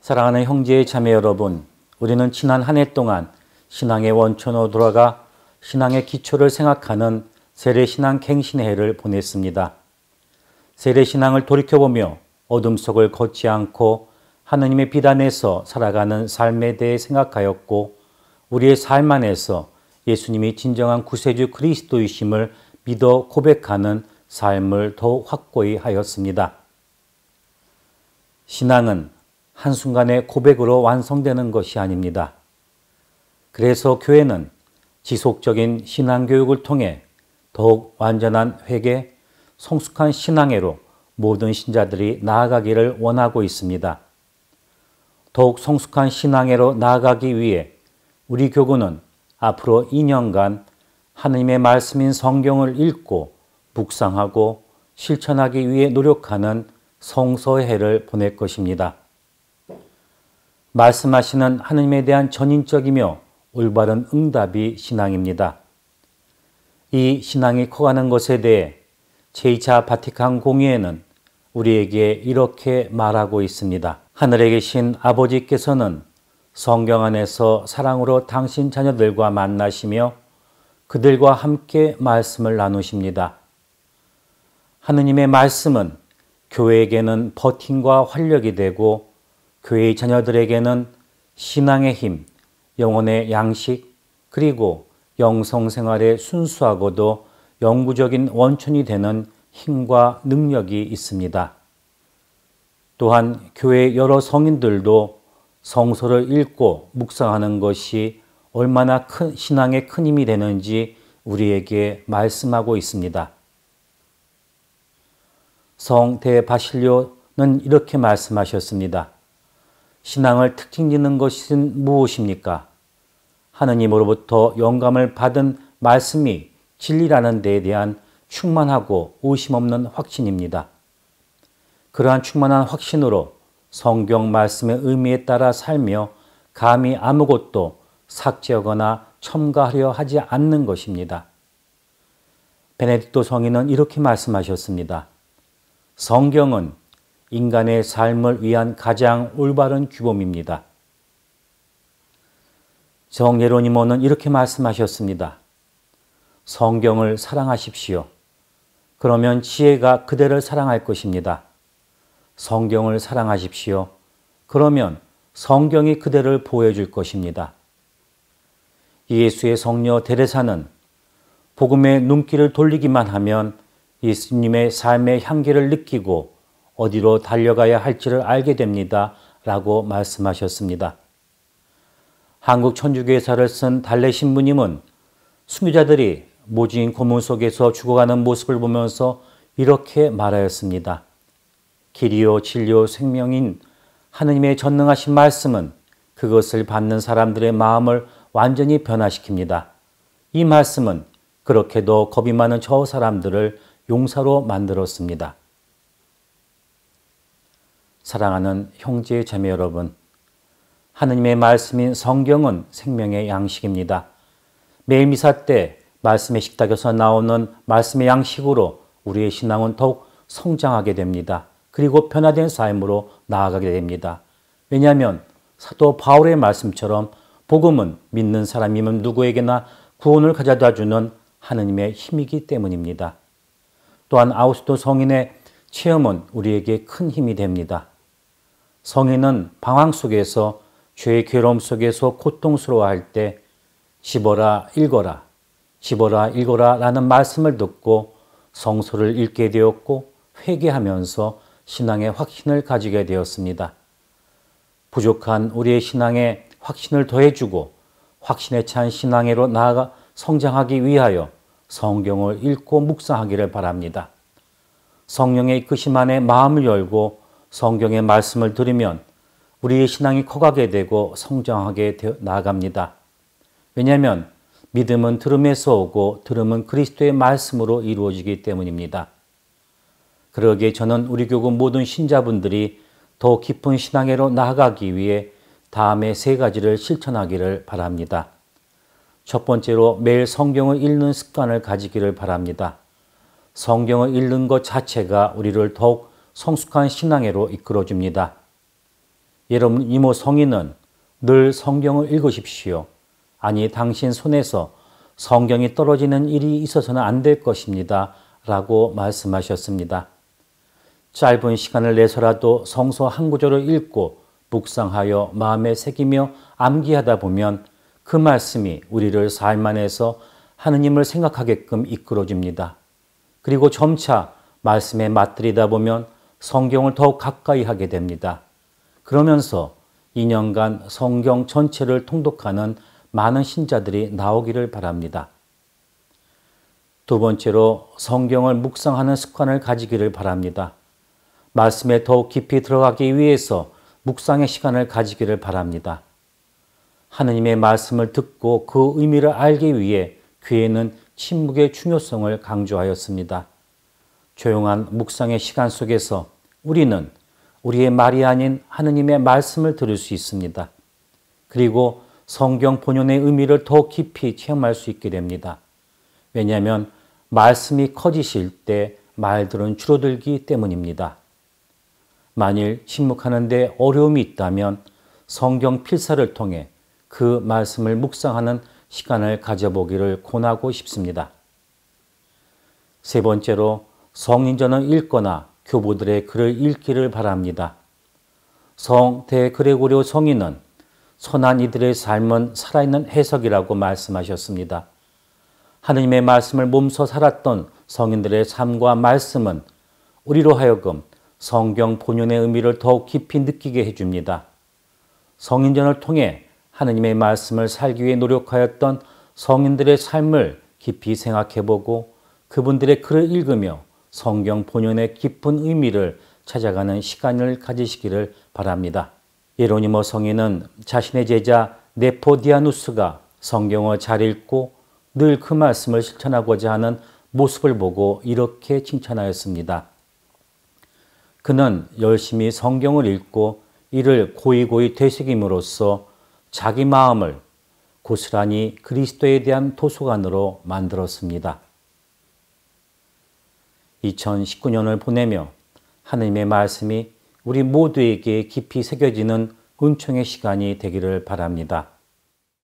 사랑하는 형제 자매 여러분, 우리는 지난 한 해 동안 신앙의 원천으로 돌아가 신앙의 기초를 생각하는 세례신앙 갱신의 해를 보냈습니다. 세례신앙을 돌이켜보며 어둠 속을 걷지 않고 하느님의 빛 안에서 살아가는 삶에 대해 생각하였고, 우리의 삶 안에서 예수님이 진정한 구세주 그리스도이심을 믿어 고백하는 삶을 더욱 확고히 하였습니다. 신앙은 한순간의 고백으로 완성되는 것이 아닙니다. 그래서 교회는 지속적인 신앙교육을 통해 더욱 완전한 회개, 성숙한 신앙회로 모든 신자들이 나아가기를 원하고 있습니다. 더욱 성숙한 신앙회로 나아가기 위해 우리 교구는 앞으로 2년간 하느님의 말씀인 성경을 읽고 묵상하고 실천하기 위해 노력하는 성서의 해를 보낼 것입니다. 말씀하시는 하느님에 대한 전인적이며 올바른 응답이 신앙입니다. 이 신앙이 커가는 것에 대해 제2차 바티칸 공의회는 우리에게 이렇게 말하고 있습니다. 하늘에 계신 아버지께서는 성경 안에서 사랑으로 당신 자녀들과 만나시며 그들과 함께 말씀을 나누십니다. 하느님의 말씀은 교회에게는 버팀과 활력이 되고 교회의 자녀들에게는 신앙의 힘, 영혼의 양식, 그리고 영성생활의 순수하고도 영구적인 원천이 되는 힘과 능력이 있습니다. 또한 교회 여러 성인들도 성서를 읽고 묵상하는 것이 얼마나 큰 신앙의 큰 힘이 되는지 우리에게 말씀하고 있습니다. 성 대바실료는 이렇게 말씀하셨습니다. 신앙을 특징 짓는 것은 무엇입니까? 하느님으로부터 영감을 받은 말씀이 진리라는 데에 대한 충만하고 의심 없는 확신입니다. 그러한 충만한 확신으로 성경 말씀의 의미에 따라 살며 감히 아무것도 삭제하거나 첨가하려 하지 않는 것입니다. 베네딕토 성인은 이렇게 말씀하셨습니다. 성경은 인간의 삶을 위한 가장 올바른 규범입니다. 성 예로니모는 이렇게 말씀하셨습니다. 성경을 사랑하십시오. 그러면 지혜가 그대를 사랑할 것입니다. 성경을 사랑하십시오. 그러면 성경이 그대를 보호해줄 것입니다. 예수의 성녀 데레사는 복음의 눈길을 돌리기만 하면 예수님의 삶의 향기를 느끼고 어디로 달려가야 할지를 알게 됩니다. 라고 말씀하셨습니다. 한국 천주교회사를 쓴 달래 신부님은 순교자들이 모진 고문 속에서 죽어가는 모습을 보면서 이렇게 말하였습니다. 길이요 진리요 생명인 하느님의 전능하신 말씀은 그것을 받는 사람들의 마음을 완전히 변화시킵니다. 이 말씀은 그렇게도 겁이 많은 저 사람들을 용사로 만들었습니다. 사랑하는 형제 자매 여러분, 하느님의 말씀인 성경은 생명의 양식입니다. 매일 미사 때 말씀의 식탁에서 나오는 말씀의 양식으로 우리의 신앙은 더욱 성장하게 됩니다. 그리고 변화된 삶으로 나아가게 됩니다. 왜냐하면 사도 바울의 말씀처럼 복음은 믿는 사람이면 누구에게나 구원을 가져다 주는 하느님의 힘이기 때문입니다. 또한 아우스도 성인의 체험은 우리에게 큰 힘이 됩니다. 성인은 방황 속에서 죄의 괴로움 속에서 고통스러워할 때 집어라 읽어라, 집어라 읽어라 라는 말씀을 듣고 성서를 읽게 되었고 회개하면서 신앙의 확신을 가지게 되었습니다. 부족한 우리의 신앙에 확신을 더해주고 확신에 찬 신앙으로 나아가 성장하기 위하여 성경을 읽고 묵상하기를 바랍니다. 성령의 이끄심 안에 마음을 열고 성경의 말씀을 들으면 우리의 신앙이 커가게 되고 성장하게 나아갑니다. 왜냐하면 믿음은 들음에서 오고 들음은 그리스도의 말씀으로 이루어지기 때문입니다. 그러기에 저는 우리 교구 모든 신자분들이 더 깊은 신앙으로 나아가기 위해 다음의 세 가지를 실천하기를 바랍니다. 첫 번째로 매일 성경을 읽는 습관을 가지기를 바랍니다. 성경을 읽는 것 자체가 우리를 더욱 성숙한 신앙으로 이끌어줍니다. 여러분 이모 성인은 늘 성경을 읽으십시오. 아니 당신 손에서 성경이 떨어지는 일이 있어서는 안 될 것입니다. 라고 말씀하셨습니다. 짧은 시간을 내서라도 성서 한 구절을 읽고 묵상하여 마음에 새기며 암기하다 보면 그 말씀이 우리를 삶 안에서 하느님을 생각하게끔 이끌어줍니다. 그리고 점차 말씀에 맞들이다 보면 성경을 더욱 가까이 하게 됩니다. 그러면서 2년간 성경 전체를 통독하는 많은 신자들이 나오기를 바랍니다. 두 번째로 성경을 묵상하는 습관을 가지기를 바랍니다. 말씀에 더욱 깊이 들어가기 위해서 묵상의 시간을 가지기를 바랍니다. 하느님의 말씀을 듣고 그 의미를 알기 위해 교회는 침묵의 중요성을 강조하였습니다. 조용한 묵상의 시간 속에서 우리는 우리의 말이 아닌 하느님의 말씀을 들을 수 있습니다. 그리고 성경 본연의 의미를 더 깊이 체험할 수 있게 됩니다. 왜냐하면 말씀이 커지실 때 말들은 줄어들기 때문입니다. 만일 침묵하는데 어려움이 있다면 성경 필사를 통해 그 말씀을 묵상하는 시간을 가져보기를 권하고 싶습니다. 세 번째로 성인전을 읽거나 교부들의 글을 읽기를 바랍니다. 성 대그레고리오 성인은 선한 이들의 삶은 살아있는 해석이라고 말씀하셨습니다. 하느님의 말씀을 몸소 살았던 성인들의 삶과 말씀은 우리로 하여금 성경 본연의 의미를 더욱 깊이 느끼게 해줍니다. 성인전을 통해 하느님의 말씀을 살기 위해 노력하였던 성인들의 삶을 깊이 생각해보고 그분들의 글을 읽으며 성경 본연의 깊은 의미를 찾아가는 시간을 가지시기를 바랍니다. 예로니모 성인은 자신의 제자 네포디아누스가 성경을 잘 읽고 늘 그 말씀을 실천하고자 하는 모습을 보고 이렇게 칭찬하였습니다. 그는 열심히 성경을 읽고 이를 고이고이 되새김으로써 자기 마음을 고스란히 그리스도에 대한 도서관으로 만들었습니다. 2019년을 보내며 하느님의 말씀이 우리 모두에게 깊이 새겨지는 은총의 시간이 되기를 바랍니다.